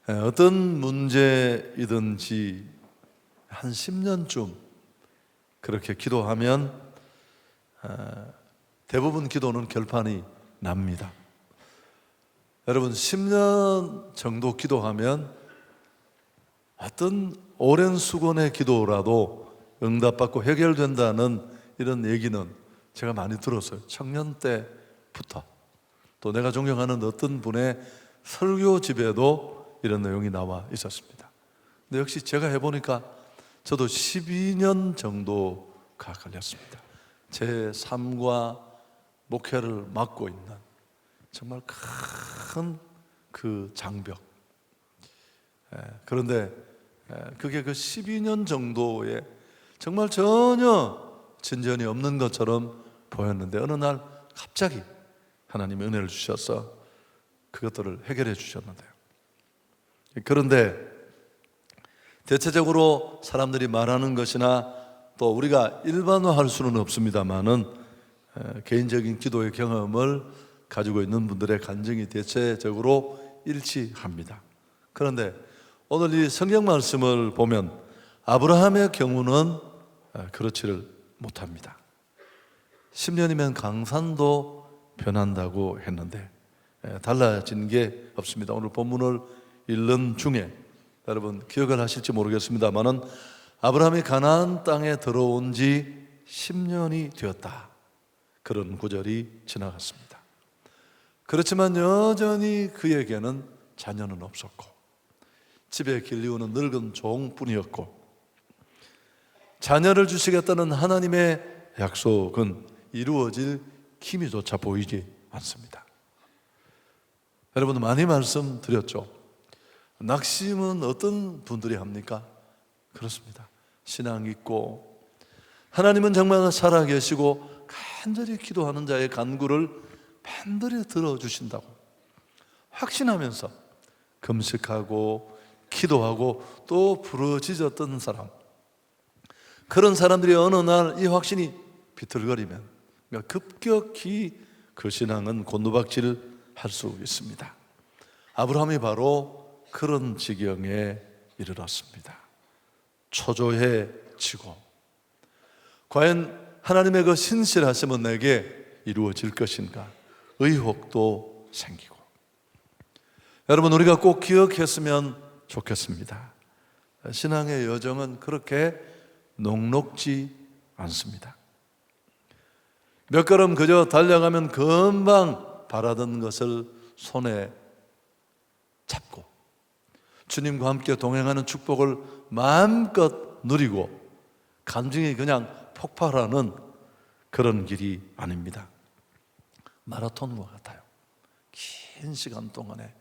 어떤 문제이든지 한 10년쯤 그렇게 기도하면 대부분 기도는 결판이 납니다. 여러분 10년 정도 기도하면 어떤 오랜 수건의 기도라도 응답받고 해결된다는 이런 얘기는 제가 많이 들었어요. 청년 때부터. 또 내가 존경하는 어떤 분의 설교 집에도 이런 내용이 나와 있었습니다. 근데 역시 제가 해보니까 저도 12년 정도가 걸렸습니다. 제 삶과 목회를 맡고 있는 정말 큰 그 장벽. 그런데 그게 그 12년 정도에 정말 전혀 진전이 없는 것처럼 보였는데 어느 날 갑자기 하나님이 은혜를 주셔서 그것들을 해결해 주셨는데요. 그런데 대체적으로 사람들이 말하는 것이나 또 우리가 일반화할 수는 없습니다만은 개인적인 기도의 경험을 가지고 있는 분들의 간증이 대체적으로 일치합니다. 그런데 오늘 이 성경 말씀을 보면 아브라함의 경우는 그렇지를 못합니다. 10년이면 강산도 변한다고 했는데 달라진 게 없습니다. 오늘 본문을 읽는 중에 여러분 기억을 하실지 모르겠습니다만은 아브라함이 가나안 땅에 들어온 지 10년이 되었다. 그런 구절이 지나갔습니다. 그렇지만 여전히 그에게는 자녀는 없었고 집에 길리우는 늙은 종뿐이었고 자녀를 주시겠다는 하나님의 약속은 이루어질 기미조차 보이지 않습니다. 여러분 많이 말씀드렸죠. 낙심은 어떤 분들이 합니까? 그렇습니다. 신앙 있고 하나님은 정말 살아계시고 간절히 기도하는 자의 간구를 반드시 들어주신다고 확신하면서 금식하고 기도하고 또 부르짖었던 사람, 그런 사람들이 어느 날 이 확신이 비틀거리면 급격히 그 신앙은 곤두박질할 수 있습니다. 아브라함이 바로 그런 지경에 이르렀습니다. 초조해지고 과연 하나님의 그 신실하심은 내게 이루어질 것인가 의혹도 생기고. 여러분 우리가 꼭 기억했으면 좋겠습니다. 신앙의 여정은 그렇게 녹록지 않습니다. 몇 걸음 그저 달려가면 금방 바라던 것을 손에 잡고 주님과 함께 동행하는 축복을 마음껏 누리고 감정이 그냥 폭발하는 그런 길이 아닙니다. 마라톤과 같아요. 긴 시간 동안에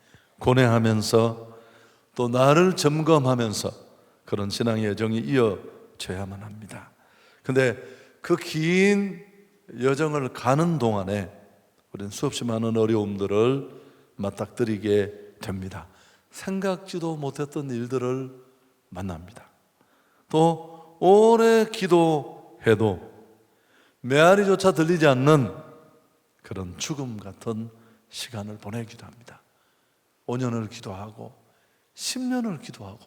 고뇌하면서 또 나를 점검하면서 그런 신앙의 여정이 이어져야만 합니다. 근데 그 긴 여정을 가는 동안에 우리는 수없이 많은 어려움들을 맞닥뜨리게 됩니다. 생각지도 못했던 일들을 만납니다. 또 오래 기도해도 메아리조차 들리지 않는 그런 죽음 같은 시간을 보내기도 합니다. 5년을 기도하고 10년을 기도하고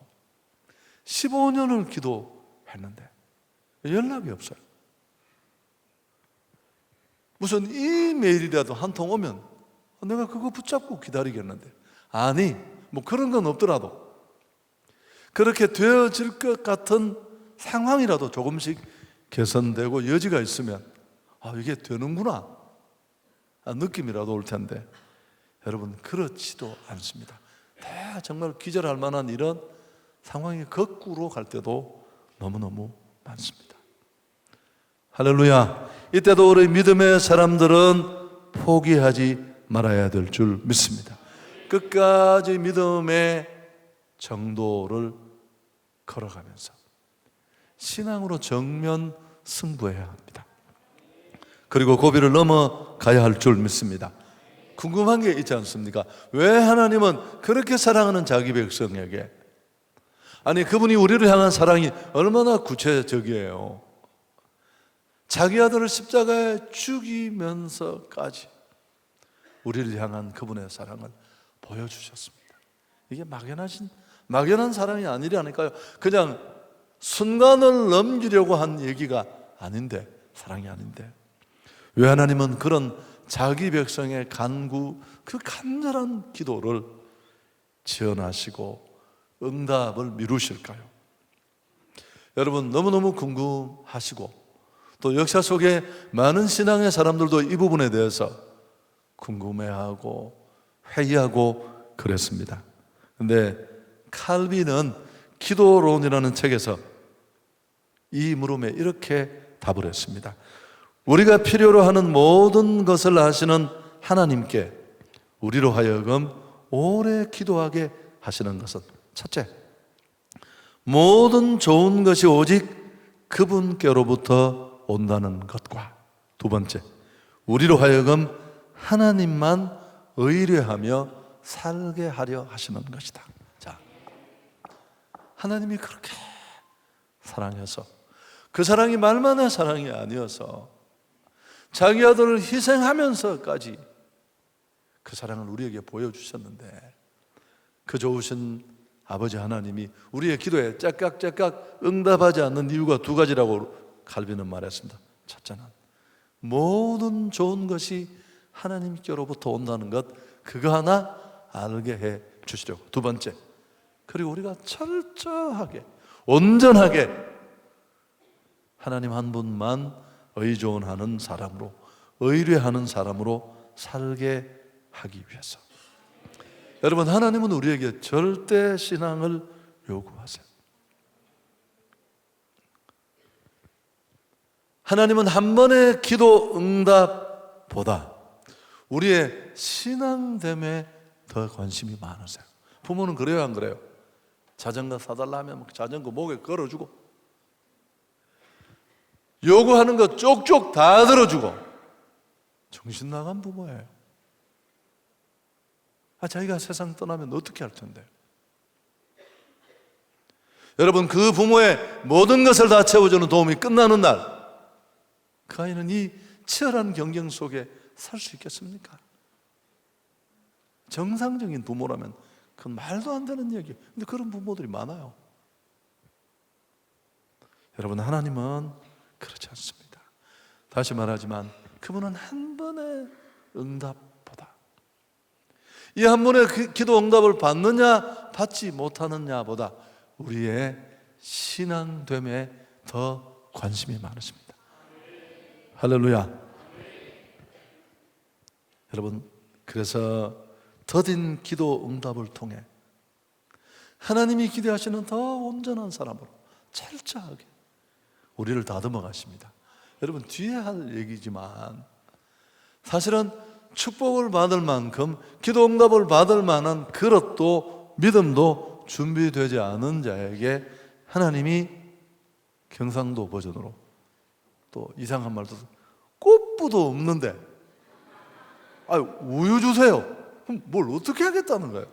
15년을 기도했는데 연락이 없어요. 무슨 이메일이라도 한 통 오면 내가 그거 붙잡고 기다리겠는데, 아니 뭐 그런 건 없더라도 그렇게 되어질 것 같은 상황이라도 조금씩 개선되고 여지가 있으면 이게 되는구나 느낌이라도 올 텐데 여러분 그렇지도 않습니다. 정말 기절할 만한 이런 상황이 거꾸로 갈 때도 너무너무 많습니다. 할렐루야. 이때도 우리 믿음의 사람들은 포기하지 말아야 될 줄 믿습니다. 끝까지 믿음의 정도를 걸어가면서 신앙으로 정면 승부해야 합니다. 그리고 고비를 넘어가야 할 줄 믿습니다. 궁금한 게 있지 않습니까? 왜 하나님은 그렇게 사랑하는 자기 백성에게, 아니 그분이 우리를 향한 사랑이 얼마나 구체적이에요. 자기 아들을 십자가에 죽이면서까지 우리를 향한 그분의 사랑을 보여주셨습니다. 이게 막연한 사랑이 아니라니까요. 그냥 순간을 넘기려고 한 얘기가 아닌데, 사랑이 아닌데. 왜 하나님은 그런 자기 백성의 간구, 그 간절한 기도를 지원하시고 응답을 미루실까요? 여러분, 너무너무 궁금하시고 또 역사 속에 많은 신앙의 사람들도 이 부분에 대해서 궁금해하고 회의하고 그랬습니다. 근데 칼빈은 기도론이라는 책에서 이 물음에 이렇게 답을 했습니다. 우리가 필요로 하는 모든 것을 아시는 하나님께 우리로 하여금 오래 기도하게 하시는 것은, 첫째, 모든 좋은 것이 오직 그분께로부터 온다는 것과, 두 번째, 우리로 하여금 하나님만 의뢰하며 살게 하려 하시는 것이다. 자, 하나님이 그렇게 사랑해서, 그 사랑이 말만의 사랑이 아니어서 자기 아들을 희생하면서까지 그 사랑을 우리에게 보여주셨는데, 그 좋으신 아버지 하나님이 우리의 기도에 째깍째깍 응답하지 않는 이유가 두 가지라고 칼빈은 말했습니다. 첫째는 모든 좋은 것이 하나님께로부터 온다는 것, 그거 하나 알게 해 주시려고. 두 번째, 그리고 우리가 철저하게 온전하게 하나님 한 분만 의존하는 사람으로, 의뢰하는 사람으로 살게 하기 위해서. 여러분, 하나님은 우리에게 절대 신앙을 요구하세요. 하나님은 한 번의 기도 응답보다 우리의 신앙됨에 더 관심이 많으세요. 부모는 그래요, 안 그래요? 자전거 사달라 하면 자전거 목에 걸어주고, 요구하는 거 쪽쪽 다 들어주고, 정신 나간 부모예요. 자기가 세상 떠나면 어떻게 할 텐데. 여러분, 그 부모의 모든 것을 다 채워주는 도움이 끝나는 날, 그 아이는 이 치열한 경쟁 속에 살 수 있겠습니까? 정상적인 부모라면 그건 말도 안 되는 얘기. 근데 그런 부모들이 많아요. 여러분, 하나님은 그렇지 않습니다. 다시 말하지만 그분은 한 번의 응답보다, 이 한 번의 기도 응답을 받느냐 받지 못하느냐보다 우리의 신앙됨에 더 관심이 많으십니다. 할렐루야. 여러분, 그래서 더딘 기도 응답을 통해 하나님이 기대하시는 더 온전한 사람으로 철저하게 우리를 다듬어 가십니다. 여러분, 뒤에 할 얘기지만 사실은 축복을 받을 만큼 기도 응답을 받을 만한 그릇도 믿음도 준비되지 않은 자에게 하나님이 경상도 버전으로 또 이상한 말도, 꽃부도 없는데 우유 주세요. 그럼 뭘 어떻게 하겠다는 거예요?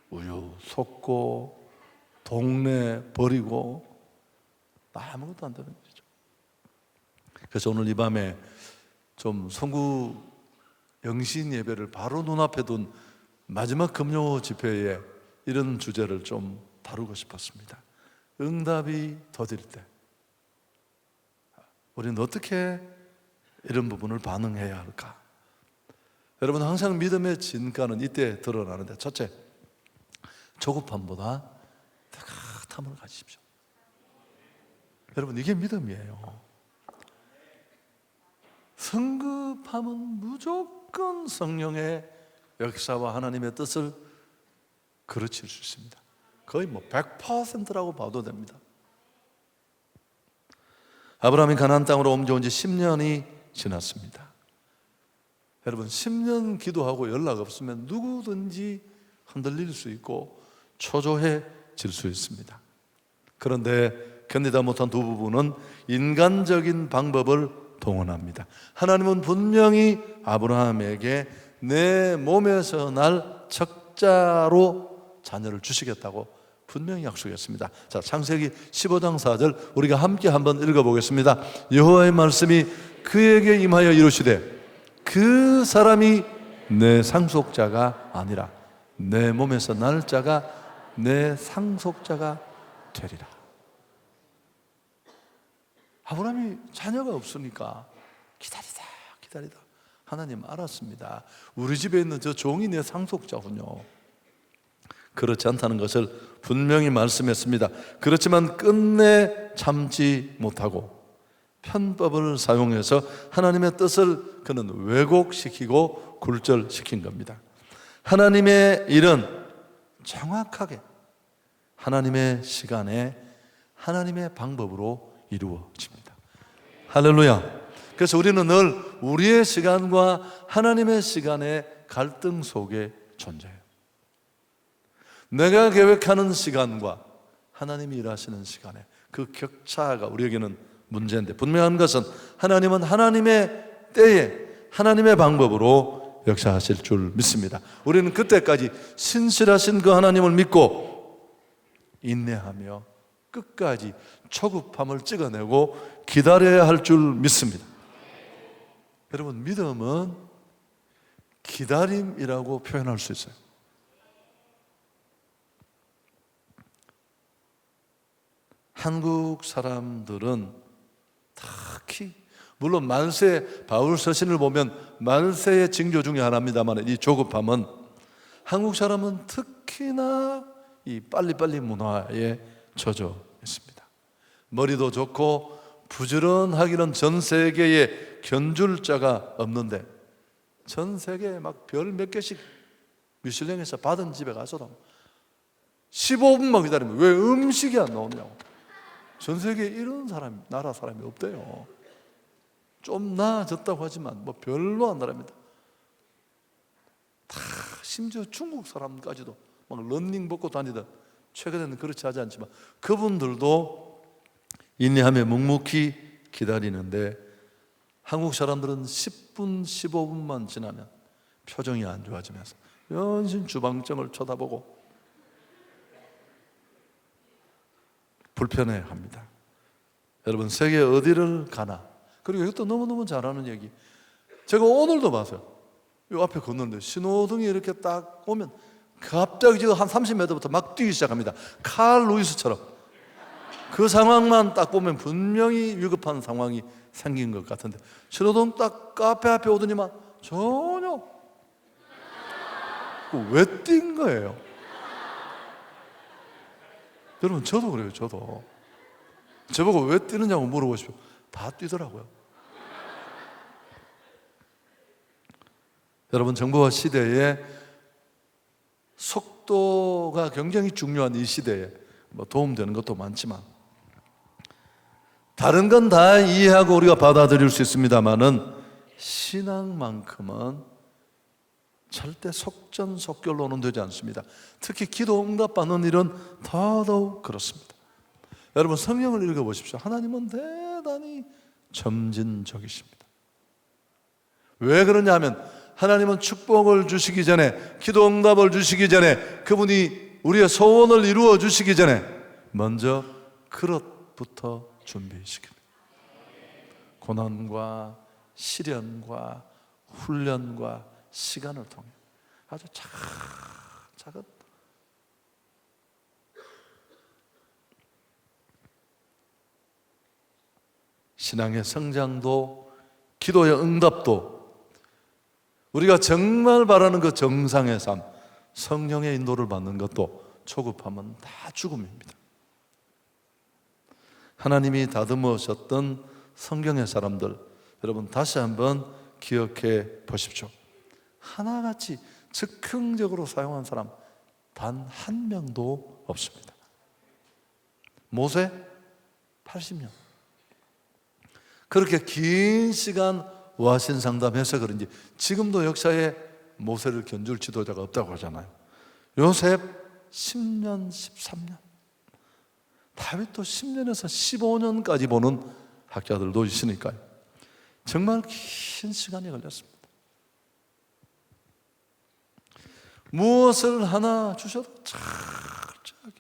우유 섞고 동네 버리고 아무것도 안 되는 거죠. 그래서 오늘 이 밤에 좀 성구 영신 예배를 바로 눈앞에 둔 마지막 금요 집회에 이런 주제를 좀 다루고 싶었습니다. 응답이 더딜 때 우리는 어떻게 이런 부분을 반응해야 할까? 여러분, 항상 믿음의 진가는 이때 드러나는데, 첫째, 조급함보다 따뜻함을 가지십시오. 여러분, 이게 믿음이에요. 성급함은 무조건 성령의 역사와 하나님의 뜻을 그르칠 수 있습니다. 거의 100%라고 봐도 됩니다. 아브라함이 가나안 땅으로 옮겨온 지 10년이 지났습니다. 여러분, 10년 기도하고 연락 없으면 누구든지 흔들릴 수 있고 초조해질 수 있습니다. 그런데 견디다 못한 두 부부는 인간적인 방법을 동원합니다. 하나님은 분명히 아브라함에게 내 몸에서 날 적자로 자녀를 주시겠다고 분명히 약속했습니다. 자, 창세기 15장 4절 우리가 함께 한번 읽어보겠습니다. 여호와의 말씀이 그에게 임하여 이르시되 그 사람이 내 상속자가 아니라 내 몸에서 날 자가 내 상속자가 되리라. 아브라함이 자녀가 없으니까 기다리다 하나님 알았습니다. 우리 집에 있는 저 종이 내 상속자군요. 그렇지 않다는 것을 분명히 말씀했습니다. 그렇지만 끝내 참지 못하고 편법을 사용해서 하나님의 뜻을 그는 왜곡시키고 굴절시킨 겁니다. 하나님의 일은 정확하게 하나님의 시간에 하나님의 방법으로 이루어집니다. 할렐루야. 그래서 우리는 늘 우리의 시간과 하나님의 시간의 갈등 속에 존재해요. 내가 계획하는 시간과 하나님이 일하시는 시간에 그 격차가 우리에게는 문제인데, 분명한 것은 하나님은 하나님의 때에 하나님의 방법으로 역사하실 줄 믿습니다. 우리는 그때까지 신실하신 그 하나님을 믿고 인내하며 끝까지 초급함을 찍어내고 기다려야 할 줄 믿습니다. 여러분, 믿음은 기다림이라고 표현할 수 있어요. 한국 사람들은 특히, 물론 만세 바울 서신을 보면 만세의 징조 중에 하나입니다만, 이 조급함은 한국 사람은 특히나 이 빨리빨리 문화에 젖어 있습니다. 머리도 좋고 부지런하기는 전 세계에 견줄 자가 없는데, 전 세계에 막 별 몇 개씩 미슐랭에서 받은 집에 가서도 15분만 기다리면 왜 음식이 안 나오냐고. 전 세계에 이런 사람, 나라 사람이 없대요. 좀 나아졌다고 하지만 뭐 별로 안 나랍니다. 다 심지어 중국 사람까지도 막 런닝 벗고 다니던, 최근에는 그렇지 하지 않지만 그분들도 인내하며 묵묵히 기다리는데, 한국 사람들은 10분, 15분만 지나면 표정이 안 좋아지면서 연신 주방장을 쳐다보고 불편해합니다. 여러분, 세계 어디를 가나, 그리고 이것도 너무너무 잘하는 얘기, 제가 오늘도 봤어요. 이 앞에 걷는데 신호등이 이렇게 딱 오면 갑자기 지금 한 30m부터 막 뛰기 시작합니다. 칼 루이스처럼. 그 상황만 딱 보면 분명히 위급한 상황이 생긴 것 같은데, 신호등 딱 카페 앞에 오더니만 전혀 왜 뛴 거예요? 여러분, 저도 그래요. 저도 저보고 왜 뛰느냐고 물어보십시오. 다 뛰더라고요. 여러분, 정보화 시대에 속도가 굉장히 중요한 이 시대에 뭐 도움되는 것도 많지만, 다른 건 다 이해하고 우리가 받아들일 수 있습니다만은 신앙만큼은 절대 속전속결로는 되지 않습니다. 특히 기도 응답받는 일은 더더욱 그렇습니다. 여러분, 성경을 읽어보십시오. 하나님은 대단히 점진적이십니다. 왜 그러냐면 하나님은 축복을 주시기 전에, 기도 응답을 주시기 전에, 그분이 우리의 소원을 이루어 주시기 전에 먼저 그릇부터 준비시킵니다. 고난과 시련과 훈련과 시간을 통해 아주 차근차근 신앙의 성장도, 기도의 응답도, 우리가 정말 바라는 그 정상의 삶, 성령의 인도를 받는 것도 초급하면 다 죽음입니다. 하나님이 다듬으셨던 성경의 사람들, 여러분 다시 한번 기억해 보십시오. 하나같이 즉흥적으로 사용한 사람 단 한 명도 없습니다. 모세 80년, 그렇게 긴 시간 와신 상담해서 그런지 지금도 역사에 모세를 견줄 지도자가 없다고 하잖아요. 요셉 10년, 13년, 다윗도 10년에서 15년까지 보는 학자들도 있으니까요. 정말 긴 시간이 걸렸습니다. 무엇을 하나 주셔도 착착,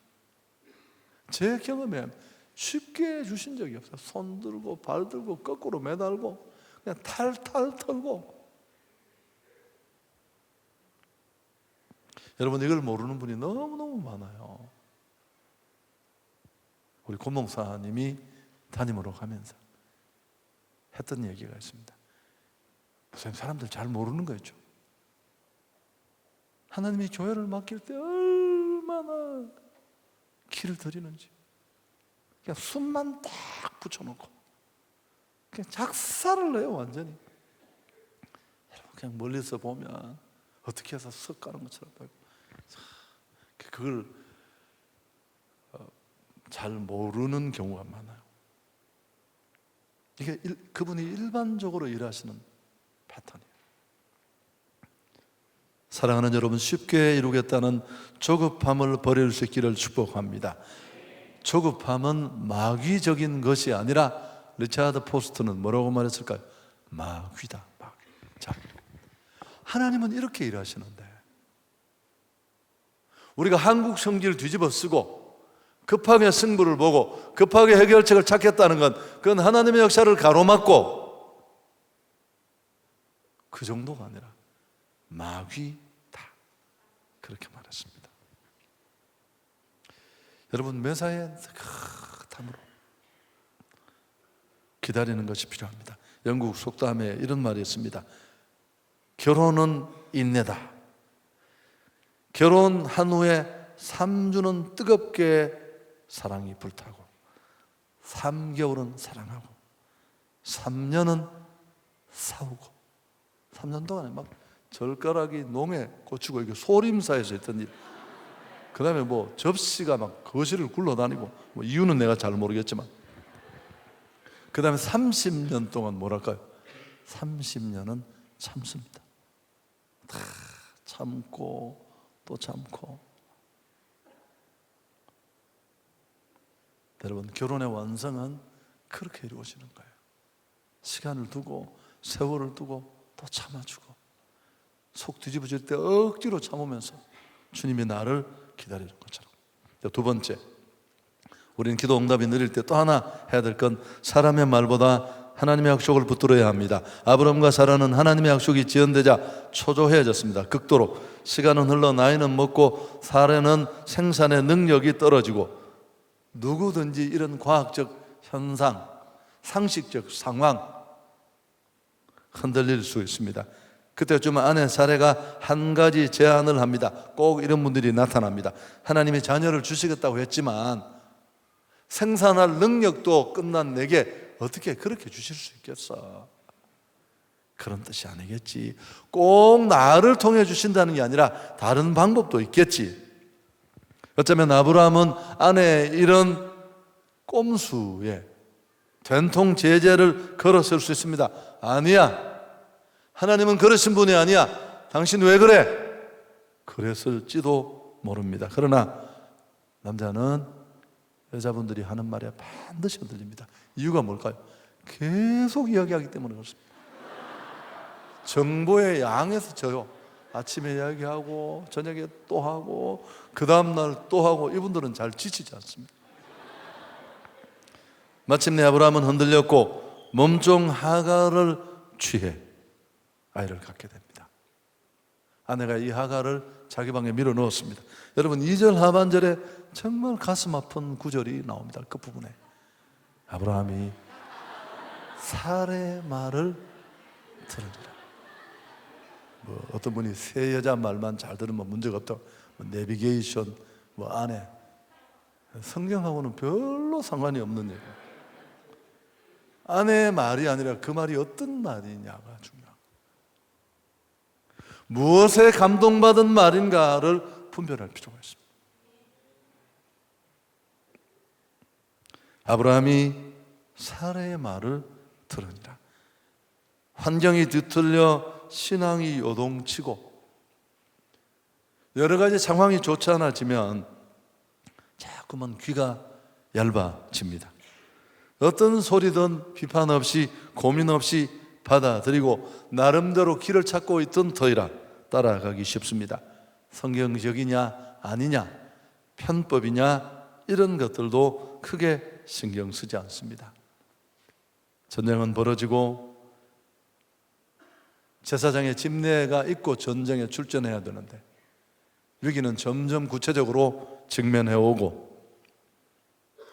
제 경험에 쉽게 주신 적이 없어요. 손 들고 발 들고 거꾸로 매달고 그냥 탈탈 털고, 여러분, 이걸 모르는 분이 너무너무 많아요. 우리 고목사님이 담임으로 가면서 했던 얘기가 있습니다. 목사님, 사람들 잘 모르는 거였죠. 하나님이 교회를 맡길 때 얼마나 기를 드리는지, 그냥 숨만 딱 붙여놓고 그냥 작사를 해요, 완전히. 여러분, 그냥 멀리서 보면 어떻게 해서 석 가는 것처럼 보이고, 그걸 잘 모르는 경우가 많아요. 이게 그분이 일반적으로 일하시는 패턴이에요. 사랑하는 여러분, 쉽게 이루겠다는 조급함을 버릴 수 있기를 축복합니다. 조급함은 마귀적인 것이 아니라 리차드 포스트는 뭐라고 말했을까요? 마귀다, 마귀. 자, 하나님은 이렇게 일하시는데 우리가 한국 성질을 뒤집어 쓰고 급하게 승부를 보고 급하게 해결책을 찾겠다는 건 그건 하나님의 역사를 가로막고 그 정도가 아니라 마귀다, 그렇게 말했습니다. 여러분, 매사에 담으로 기다리는 것이 필요합니다. 영국 속담에 이런 말이 있습니다. 결혼은 인내다. 결혼한 후에 3주는 뜨겁게 사랑이 불타고 3개월은 사랑하고 3년은 싸우고 3년 동안에 막 젓가락이 농에 꽂히고 이게 소림사에서 했던 일, 그 다음에 뭐 접시가 막 거실을 굴러다니고, 뭐 이유는 내가 잘 모르겠지만, 그 다음에 30년 동안 뭐랄까요? 30년은 참습니다. 다 참고 또 참고. 여러분, 결혼의 완성은 그렇게 이루어지는 거예요. 시간을 두고 세월을 두고 또 참아주고 속 뒤집어질 때 억지로 참으면서 주님이 나를 기다리는 것처럼. 두 번째, 우리는 기도 응답이 느릴 때 또 하나 해야 될 건 사람의 말보다 하나님의 약속을 붙들어야 합니다. 아브라함과 사라는 하나님의 약속이 지연되자 초조해졌습니다. 극도로. 시간은 흘러 나이는 먹고 사라는 생산의 능력이 떨어지고, 누구든지 이런 과학적 현상, 상식적 상황 흔들릴 수 있습니다. 그때쯤 아내 사라가 한 가지 제안을 합니다. 꼭 이런 분들이 나타납니다. 하나님이 자녀를 주시겠다고 했지만 생산할 능력도 끝난 내게 어떻게 그렇게 주실 수 있겠어? 그런 뜻이 아니겠지. 꼭 나를 통해 주신다는 게 아니라 다른 방법도 있겠지. 어쩌면 아브라함은 아내의 이런 꼼수에 된통 제재를 걸었을 수 있습니다. 아니야, 하나님은 그러신 분이 아니야. 당신 왜 그래? 그랬을지도 모릅니다. 그러나 남자는 여자분들이 하는 말에 반드시 흔들립니다. 이유가 뭘까요? 계속 이야기하기 때문에 그렇습니다. 정보의 양에서 져요. 아침에 이야기하고 저녁에 또 하고 그 다음날 또 하고, 이분들은 잘 지치지 않습니다. 마침내 아브라함은 흔들렸고 몸종 하갈을 취해 아이를 갖게 됩니다. 아내가 이 하갈을 자기 방에 밀어 넣었습니다. 여러분, 2절 하반절에 정말 가슴 아픈 구절이 나옵니다. 끝부분에 아브라함이 사라의 말을 들으니라. 어떤 분이 새 여자 말만 잘 들으면 문제가 없다, 내비게이션, 아내, 성경하고는 별로 상관이 없는 얘기예요. 아내의 말이 아니라 그 말이 어떤 말이냐가 중요해요. 무엇에 감동받은 말인가를 분별할 필요가 있습니다. 아브라함이 사라의 말을 들으니라. 환경이 뒤틀려 신앙이 요동치고 여러 가지 상황이 좋지 않아지면 자꾸만 귀가 얇아집니다. 어떤 소리든 비판 없이 고민 없이 받아들이고 나름대로 길을 찾고 있던 터이라 따라가기 쉽습니다. 성경적이냐 아니냐, 편법이냐, 이런 것들도 크게 신경 쓰지 않습니다. 전쟁은 벌어지고 제사장의 집례가 있고 전쟁에 출전해야 되는데 위기는 점점 구체적으로 직면해오고,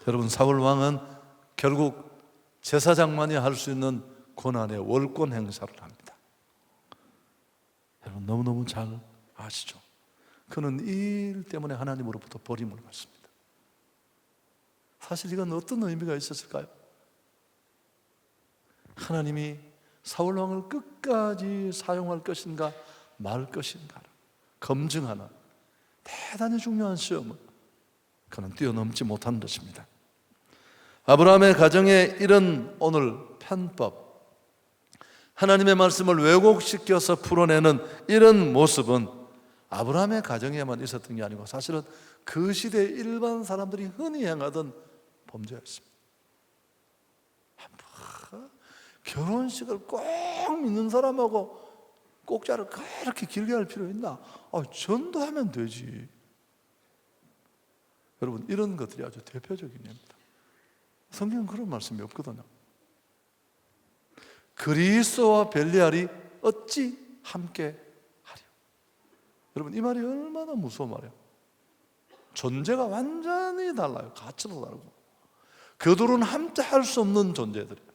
여러분, 사울 왕은 결국 제사장만이 할 수 있는 고난의 월권 행사를 합니다. 여러분, 너무너무 잘 아시죠? 그는 이 일 때문에 하나님으로부터 버림을 받습니다. 사실 이건 어떤 의미가 있었을까요? 하나님이 사울 왕을 끝까지 사용할 것인가 말 것인가를 검증하는 대단히 중요한 시험을 그는 뛰어넘지 못한 것입니다. 아브라함의 가정에 이런 오늘 편법, 하나님의 말씀을 왜곡시켜서 풀어내는 이런 모습은 아브라함의 가정에만 있었던 게 아니고 사실은 그 시대 일반 사람들이 흔히 행하던 범죄였습니다. 결혼식을 꼭 믿는 사람하고 꼭자를 그렇게 길게 할 필요 있나? 전도하면 되지. 여러분, 이런 것들이 아주 대표적인 예입니다. 성경은 그런 말씀이 없거든요. 그리스도와 벨리알이 어찌 함께 하랴. 여러분, 이 말이 얼마나 무서운 말이에요. 존재가 완전히 달라요. 가치도 다르고. 그 둘은 함께 할 수 없는 존재들이에요.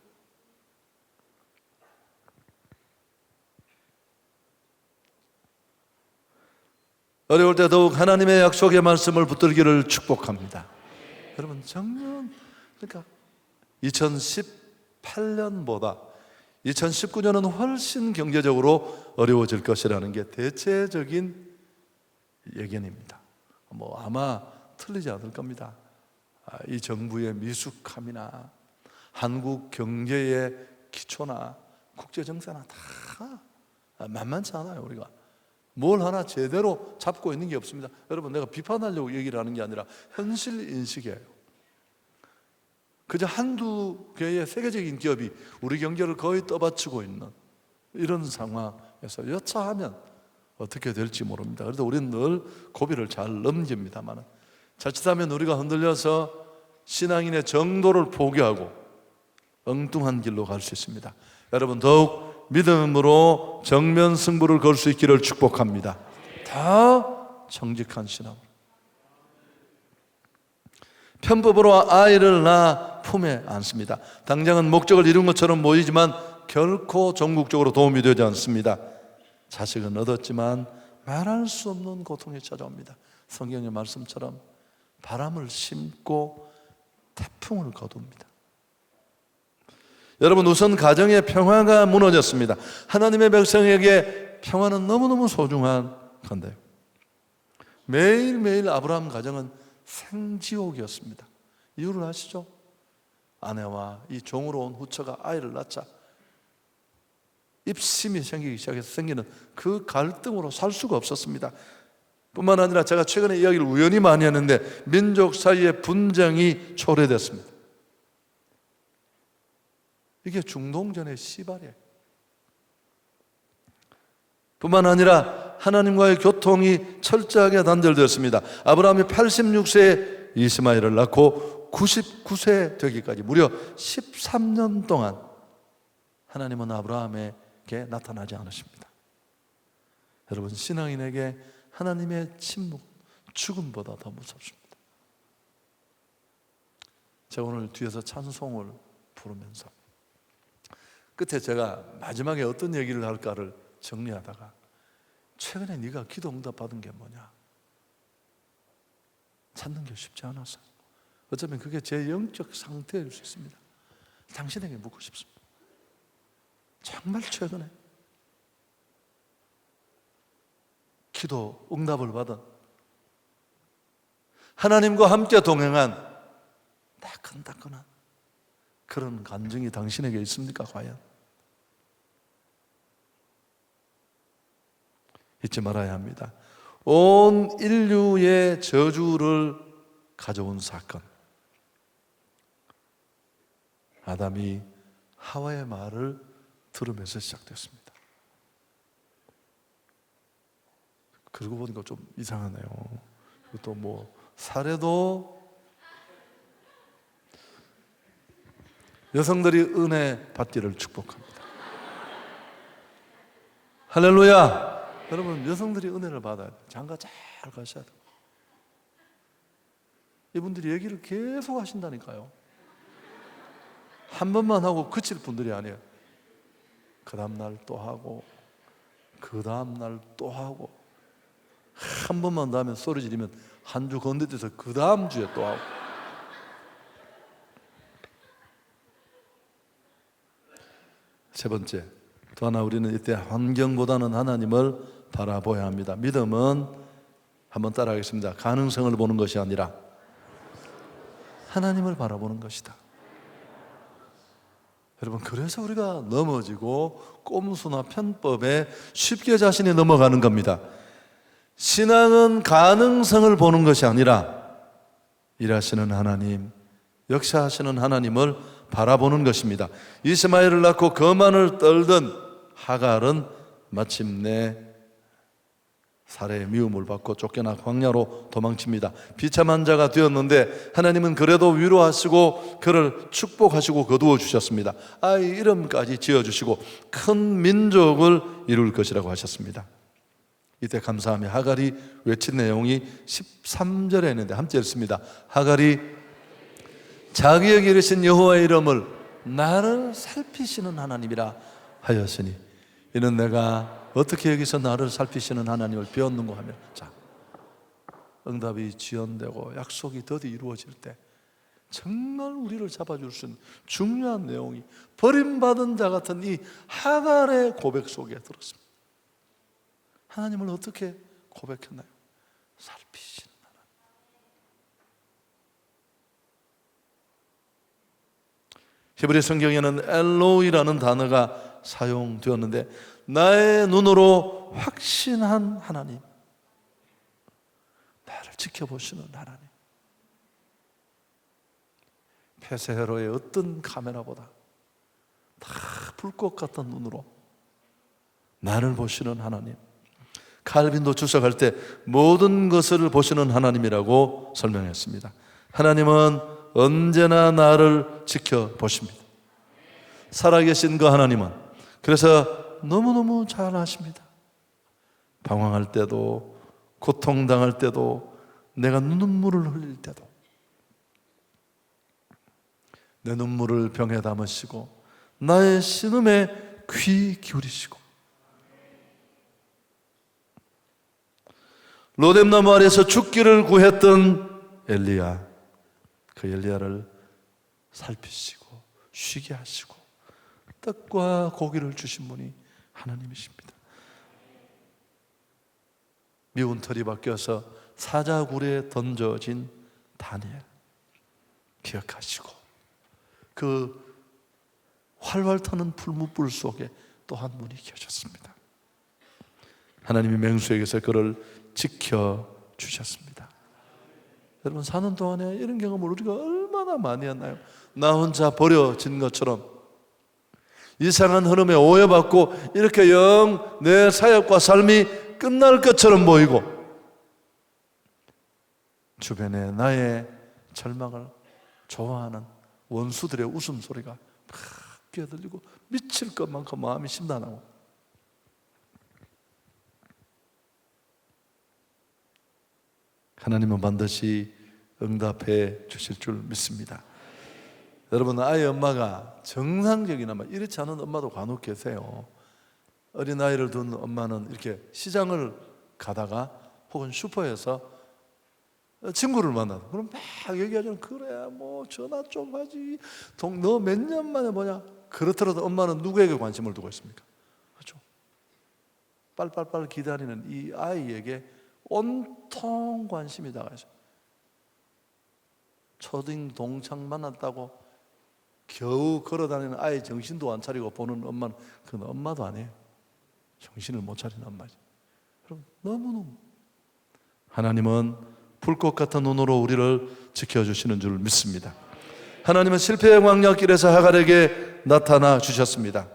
어려울 때 더욱 하나님의 약속의 말씀을 붙들기를 축복합니다. 여러분, 정말 그러니까 2018년보다 2019년은 훨씬 경제적으로 어려워질 것이라는 게 대체적인 예견입니다. 아마 틀리지 않을 겁니다. 이 정부의 미숙함이나 한국 경제의 기초나 국제 정세나 다 만만치 않아요. 우리가 뭘 하나 제대로 잡고 있는 게 없습니다. 여러분, 내가 비판하려고 얘기를 하는 게 아니라 현실 인식이에요. 그저 한두 개의 세계적인 기업이 우리 경제를 거의 떠받치고 있는 이런 상황에서 여차하면 어떻게 될지 모릅니다. 그래도 우리는 늘 고비를 잘 넘깁니다만 자칫하면 우리가 흔들려서 신앙인의 정도를 포기하고 엉뚱한 길로 갈 수 있습니다. 여러분, 더욱 믿음으로 정면 승부를 걸 수 있기를 축복합니다. 다 정직한 신앙으로. 편법으로 아이를 낳아 품에 안습니다. 당장은 목적을 이룬 것처럼 보이지만 결코 전국적으로 도움이 되지 않습니다. 자식은 얻었지만 말할 수 없는 고통이 찾아옵니다. 성경의 말씀처럼 바람을 심고 태풍을 거둡니다. 여러분, 우선 가정의 평화가 무너졌습니다. 하나님의 백성에게 평화는 너무너무 소중한 건데요, 매일매일 아브라함 가정은 생지옥이었습니다. 이유를 아시죠? 아내와 이 종으로 온 후처가 아이를 낳자 입심이 생기기 시작해서 생기는 그 갈등으로 살 수가 없었습니다. 뿐만 아니라 제가 최근에 이야기를 우연히 많이 했는데 민족 사이의 분쟁이 초래됐습니다. 이게 중동전의 시발이에요. 뿐만 아니라 하나님과의 교통이 철저하게 단절되었습니다. 아브라함이 86세에 이스마엘을 낳고 99세 되기까지 무려 13년 동안 하나님은 아브라함에게 나타나지 않으십니다. 여러분, 신앙인에게 하나님의 침묵, 죽음보다 더 무섭습니다. 제가 오늘 뒤에서 찬송을 부르면서 끝에 제가 마지막에 어떤 얘기를 할까를 정리하다가 최근에 네가 기도 응답 받은 게 뭐냐 찾는 게 쉽지 않았어요. 어쩌면 그게 제 영적 상태일 수 있습니다. 당신에게 묻고 싶습니다. 정말 최근에 기도 응답을 받은, 하나님과 함께 동행한 따끈따끈한 그런 감정이 당신에게 있습니까? 과연? 잊지 말아야 합니다. 온 인류의 저주를 가져온 사건, 아담이 하와의 말을 들으면서 시작됐습니다. 그러고 보니까 좀 이상하네요. 또 사례도 여성들이 은혜 받기를 축복합니다. 할렐루야. 여러분, 여성들이 은혜를 받아야 돼요. 장가 잘 가셔야 돼요. 이분들이 얘기를 계속 하신다니까요. 한 번만 하고 그칠 분들이 아니에요. 그 다음날 또 하고, 그 다음날 또 하고, 한 번만 더 하면 소리 지르면 한 주 건너뛰어서 그 다음 주에 또 하고. 세 번째, 또 하나, 우리는 이때 환경보다는 하나님을 바라봐야 합니다. 믿음은, 한번 따라하겠습니다. 가능성을 보는 것이 아니라 하나님을 바라보는 것이다. 여러분, 그래서 우리가 넘어지고 꼼수나 편법에 쉽게 자신이 넘어가는 겁니다. 신앙은 가능성을 보는 것이 아니라 일하시는 하나님, 역사하시는 하나님을 바라보는 것입니다. 이스마엘을 낳고 거만을 떨던 하갈은 마침내 살해의 미움을 받고 쫓겨나 광야로 도망칩니다. 비참한 자가 되었는데 하나님은 그래도 위로하시고 그를 축복하시고 거두어 주셨습니다. 아이 이름까지 지어주시고 큰 민족을 이룰 것이라고 하셨습니다. 이때 감사하며 하갈이 외친 내용이 13절에 있는데 함께 읽습니다. 하갈이 자기에게 이르신 여호와의 이름을 나를 살피시는 하나님이라 하였으니, 이는 내가 어떻게 여기서 나를 살피시는 하나님을 배웠는고 하며, 자, 응답이 지연되고 약속이 더디 이루어질 때 정말 우리를 잡아줄 수 있는 중요한 내용이 버림받은 자 같은 이 하갈의 고백 속에 들었습니다. 하나님을 어떻게 고백했나요? 살피시는 하나님. 히브리 성경에는 엘로이라는 단어가 사용되었는데, 나의 눈으로 확신한 하나님, 나를 지켜보시는 하나님. 폐쇄회로의 어떤 카메라보다 다 불꽃 같은 눈으로 나를 보시는 하나님. 칼빈도 주석할 때 모든 것을 보시는 하나님이라고 설명했습니다. 하나님은 언제나 나를 지켜보십니다. 살아계신 그 하나님은 그래서 너무너무 잘 아십니다. 방황할 때도, 고통당할 때도, 내가 눈물을 흘릴 때도 내 눈물을 병에 담으시고 나의 신음에 귀 기울이시고, 로뎀나무 아래에서 죽기를 구했던 엘리야, 그 엘리야를 살피시고 쉬게 하시고 떡과 고기를 주신 분이 하나님이십니다. 미운 털이 바뀌어서 사자굴에 던져진 다니엘 기억하시고, 그 활활 타는 풀무불 속에 또 한 분이 계셨습니다. 하나님이 맹수에게서 그를 지켜주셨습니다. 여러분, 사는 동안에 이런 경험을 우리가 얼마나 많이 했나요? 나 혼자 버려진 것처럼 이상한 흐름에 오해받고 이렇게 영 내 사역과 삶이 끝날 것처럼 보이고, 주변에 나의 절망을 좋아하는 원수들의 웃음소리가 막 끼어들리고 미칠 것만큼 마음이 심란하고, 하나님은 반드시 응답해 주실 줄 믿습니다. 여러분, 아이 엄마가 정상적인 엄마, 이렇지 않은 엄마도 간혹 계세요. 어린아이를 둔 엄마는 이렇게 시장을 가다가 혹은 슈퍼에서 친구를 만나서 그럼 막 얘기하잖아요. 그래 뭐 전화 좀 하지, 너 몇 년 만에 뭐냐. 그렇더라도 엄마는 누구에게 관심을 두고 있습니까? 그렇죠? 빨빨빨 기다리는 이 아이에게 온통 관심이 다가 있어요. 초딩 동창 만났다고 겨우 걸어다니는 아이 정신도 안 차리고 보는 엄마는 그건 엄마도 아니에요. 정신을 못 차리는 엄마지. 그럼 너무너무 하나님은 불꽃 같은 눈으로 우리를 지켜주시는 줄 믿습니다. 하나님은 실패의 광야길에서 하갈에게 나타나 주셨습니다.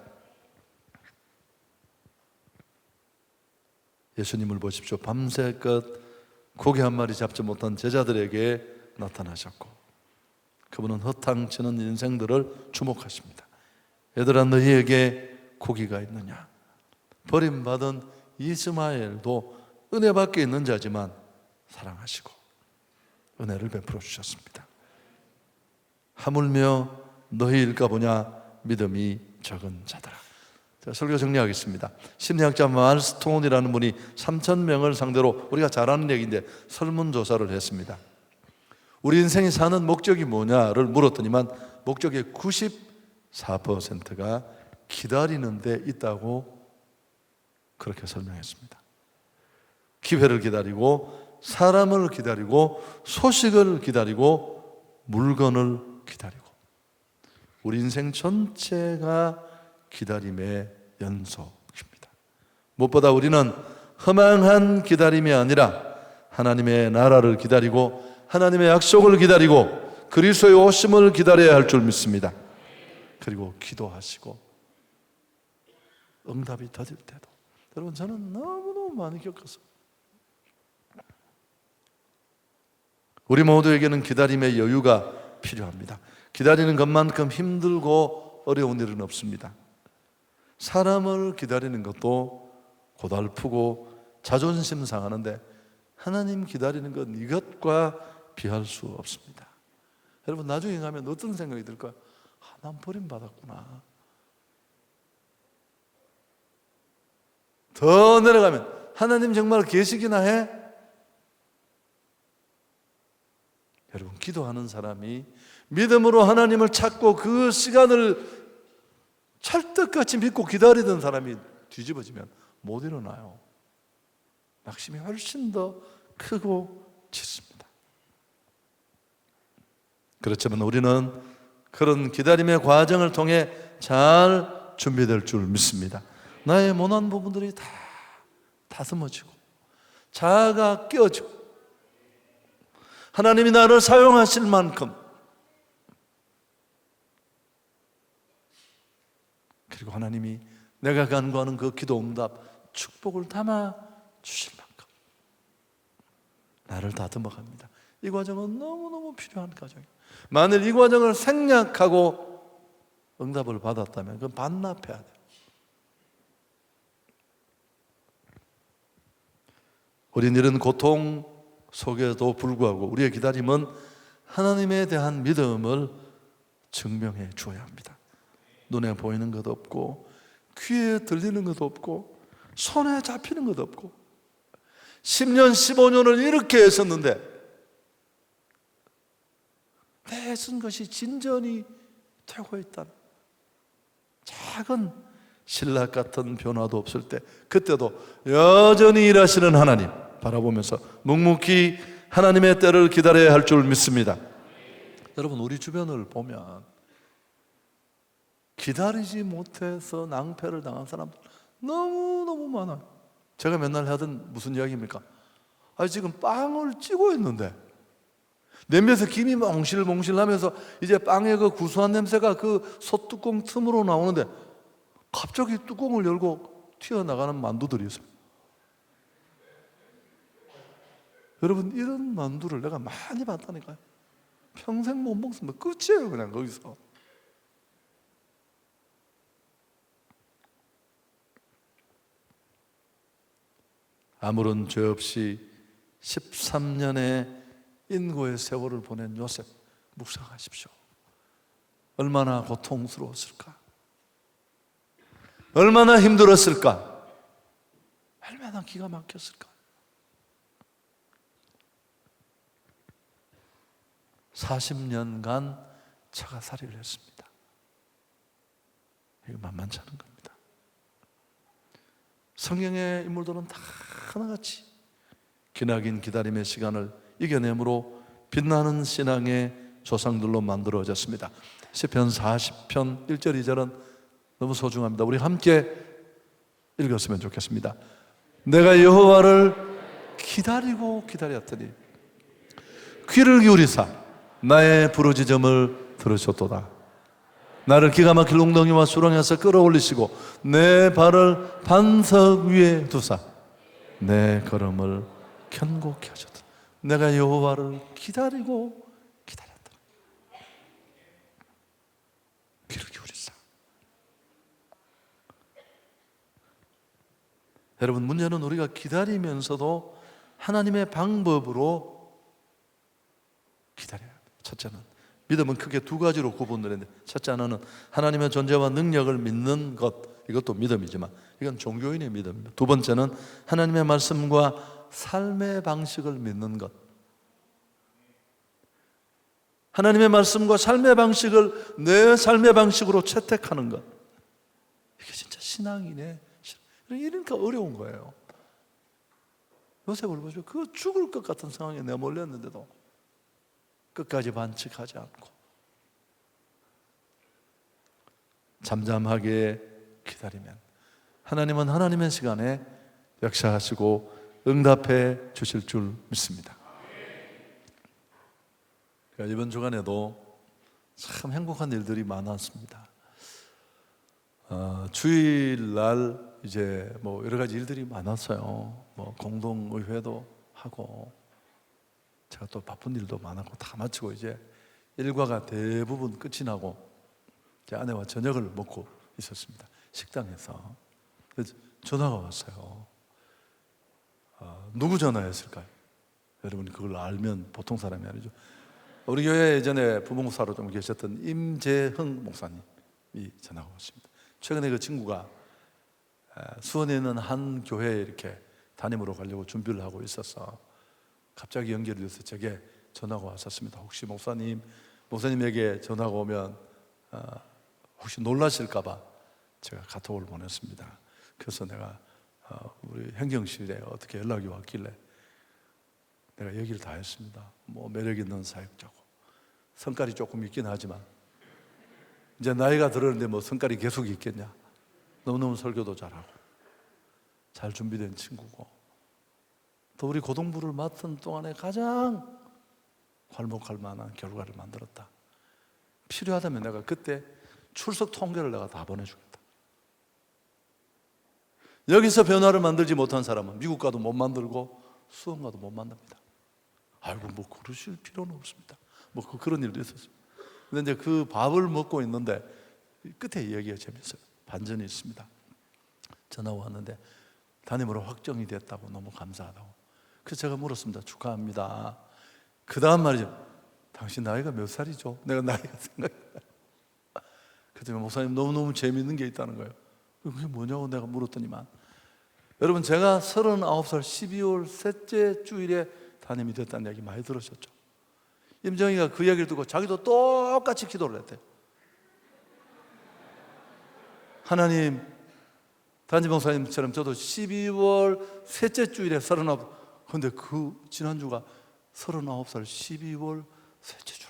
예수님을 보십시오. 밤새껏 고기 한 마리 잡지 못한 제자들에게 나타나셨고, 그분은 허탕치는 인생들을 주목하십니다. 얘들아, 너희에게 고기가 있느냐? 버림받은 이스마엘도 은혜 밖에 있는 자지만 사랑하시고 은혜를 베풀어 주셨습니다. 하물며 너희일까 보냐 믿음이 적은 자들아. 자, 설교 정리하겠습니다. 심리학자 말스톤이라는 분이 3,000명을 상대로 우리가 잘 아는 얘기인데 설문조사를 했습니다. 우리 인생이 사는 목적이 뭐냐를 물었더니만 목적의 94%가 기다리는 데 있다고 그렇게 설명했습니다. 기회를 기다리고 사람을 기다리고 소식을 기다리고 물건을 기다리고 우리 인생 전체가 기다림의 연속입니다. 무엇보다 우리는 허망한 기다림이 아니라 하나님의 나라를 기다리고 하나님의 약속을 기다리고 그리스도의 오심을 기다려야 할 줄 믿습니다. 그리고 기도하시고 응답이 더딜 때도. 여러분, 저는 너무너무 많이 겪었어요. 우리 모두에게는 기다림의 여유가 필요합니다. 기다리는 것만큼 힘들고 어려운 일은 없습니다. 사람을 기다리는 것도 고달프고 자존심 상하는데 하나님 기다리는 건 이것과 비할 수 없습니다. 여러분, 나중에 가면 어떤 생각이 들까요? 난 버림받았구나. 더 내려가면 하나님 정말 계시기나 해? 여러분, 기도하는 사람이 믿음으로 하나님을 찾고 그 시간을 찰떡같이 믿고 기다리던 사람이 뒤집어지면 못 일어나요. 낙심이 훨씬 더 크고 짙습니다. 그렇지만 우리는 그런 기다림의 과정을 통해 잘 준비될 줄 믿습니다. 나의 모난 부분들이 다 다듬어지고 자아가 깨어지고 하나님이 나를 사용하실 만큼, 그리고 하나님이 내가 간구하는 그 기도 응답 축복을 담아 주실 만큼 나를 다듬어 갑니다. 이 과정은 너무너무 필요한 과정이에요. 만일 이 과정을 생략하고 응답을 받았다면 그건 반납해야 돼요. 우린 이런 고통 속에도 불구하고 우리의 기다림은 하나님에 대한 믿음을 증명해 주어야 합니다. 눈에 보이는 것 없고 귀에 들리는 것 없고 손에 잡히는 것 없고 10년 15년을 이렇게 했었는데 내 애쓴 것이 진전이 되고 있다는 작은 신락 같은 변화도 없을 때 그때도 여전히 일하시는 하나님 바라보면서 묵묵히 하나님의 때를 기다려야 할 줄 믿습니다. 여러분, 우리 주변을 보면 기다리지 못해서 낭패를 당한 사람들 너무너무 많아요. 제가 맨날 하던 무슨 이야기입니까? 지금 빵을 찌고 있는데 냄비에서 김이 몽실몽실 하면서 이제 빵의 그 구수한 냄새가 그 솥뚜껑 틈으로 나오는데 갑자기 뚜껑을 열고 튀어나가는 만두들이 있어요. 여러분, 이런 만두를 내가 많이 봤다니까요. 평생 못 먹습니다. 끝이에요, 그냥 거기서. 아무런 죄 없이 13년의 인고의 세월을 보낸 요셉 묵상하십시오. 얼마나 고통스러웠을까? 얼마나 힘들었을까? 얼마나 기가 막혔을까? 40년간 처가살이를 했습니다. 이거 만만치 않은 겁니다. 성경의 인물들은 다 하나같이 기나긴 기다림의 시간을 이겨내므로 빛나는 신앙의 조상들로 만들어졌습니다. 시편 40편 1절 2절은 너무 소중합니다. 우리 함께 읽었으면 좋겠습니다. 내가 여호와를 기다리고 기다렸더니 귀를 기울이사 나의 부르짖음을 들으셨도다. 나를 기가 막힐 웅덩이와 수렁에서 끌어올리시고 내 발을 반석 위에 두사 내 걸음을 견고케 하셨다. 내가 여호와를 기다리고 기다렸다. 귀를 기울이사. 여러분, 문제는 우리가 기다리면서도 하나님의 방법으로 기다려야 합니다. 첫째는 믿음은 크게 두 가지로 구분되는데, 첫째 하나는 하나님의 존재와 능력을 믿는 것, 이것도 믿음이지만 이건 종교인의 믿음입니다. 두 번째는 하나님의 말씀과 삶의 방식을 믿는 것. 하나님의 말씀과 삶의 방식을 내 삶의 방식으로 채택하는 것. 이게 진짜 신앙이네. 이러니까 어려운 거예요. 요셉을 보죠. 그 죽을 것 같은 상황에 내몰렸는데도 끝까지 반칙하지 않고 잠잠하게 기다리면 하나님은 하나님의 시간에 역사하시고 응답해 주실 줄 믿습니다. 이번 주간에도 참 행복한 일들이 많았습니다. 주일날 이제 뭐 여러 가지 일들이 많았어요. 뭐 공동의회도 하고 제가 또 바쁜 일도 많았고 다 마치고 이제 일과가 대부분 끝이 나고 제 아내와 저녁을 먹고 있었습니다. 식당에서 전화가 왔어요. 누구 전화였을까요? 여러분 그걸 알면 보통 사람이 아니죠. 우리 교회 예전에 부목사로 좀 계셨던 임재흥 목사님이 전화가 왔습니다. 최근에 그 친구가 수원에 있는 한 교회에 이렇게 담임으로 가려고 준비를 하고 있어서 갑자기 연결이 돼서 제게 전화가 왔었습니다. 혹시 목사님에게 전화가 오면 혹시 놀라실까봐 제가 카톡을 보냈습니다. 그래서 내가 우리 행정실에 어떻게 연락이 왔길래 내가 얘기를 다 했습니다. 뭐 매력 있는 사역자고 성깔이 조금 있긴 하지만 이제 나이가 들었는데 뭐 성깔이 계속 있겠냐. 너무너무 설교도 잘하고 잘 준비된 친구고 또 우리 고등부를 맡은 동안에 가장 괄목할 만한 결과를 만들었다. 필요하다면 내가 그때 출석 통계를 내가 다 보내주겠다. 여기서 변화를 만들지 못한 사람은 미국 가도 못 만들고 수원 가도 못 만듭니다. 아이고 뭐 그러실 필요는 없습니다. 뭐 그런 일도 있었습니다. 근데 이제 그 밥을 먹고 있는데 끝에 이야기가 재밌어요. 반전이 있습니다. 전화가 왔는데 담임으로 확정이 됐다고 너무 감사하다고. 그래서 제가 물었습니다. 축하합니다. 그 다음 말이죠. 당신 나이가 몇 살이죠? 내가 나이가 생각이 나요. 그랬더니 목사님 너무너무 재미있는 게 있다는 거예요. 그게 뭐냐고 내가 물었더니만 여러분 제가 39살 12월 셋째 주일에 담임이 됐다는 얘기 많이 들으셨죠? 임정희가 그 얘기를 듣고 자기도 똑같이 기도를 했대요. 하나님, 담임 목사님처럼 저도 12월 셋째 주일에 39, 근데 그 지난주가 39살 12월 셋째 주.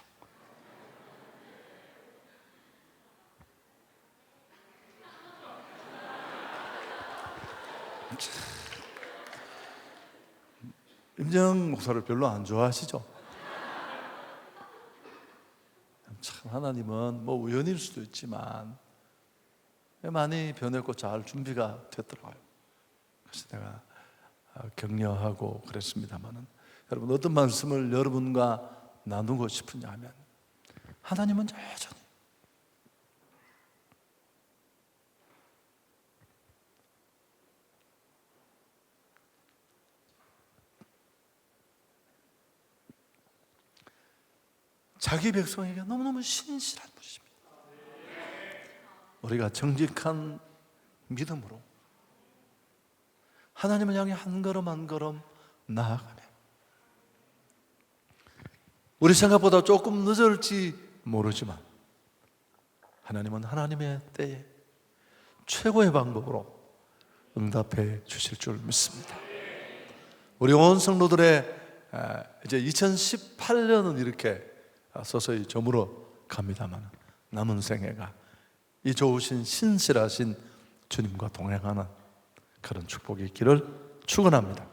임정 목사를 별로 안 좋아하시죠? 참 하나님은 뭐 우연일 수도 있지만 많이 변했고 잘 준비가 됐더라고요. 그래서 내가 격려하고 그랬습니다만은 여러분 어떤 말씀을 여러분과 나누고 싶으냐 하면 하나님은 여전히 자기 백성에게 너무너무 신실한 분이십니다. 우리가 정직한 믿음으로 하나님을 향해 한 걸음 한 걸음 나아가면 우리 생각보다 조금 늦을지 모르지만 하나님은 하나님의 때에 최고의 방법으로 응답해 주실 줄 믿습니다. 우리 온 성도들의 이제 2018년은 이렇게 서서히 저물어 갑니다만 남은 생애가 이 좋으신 신실하신 주님과 동행하는 그런 축복이 있기를 축원합니다.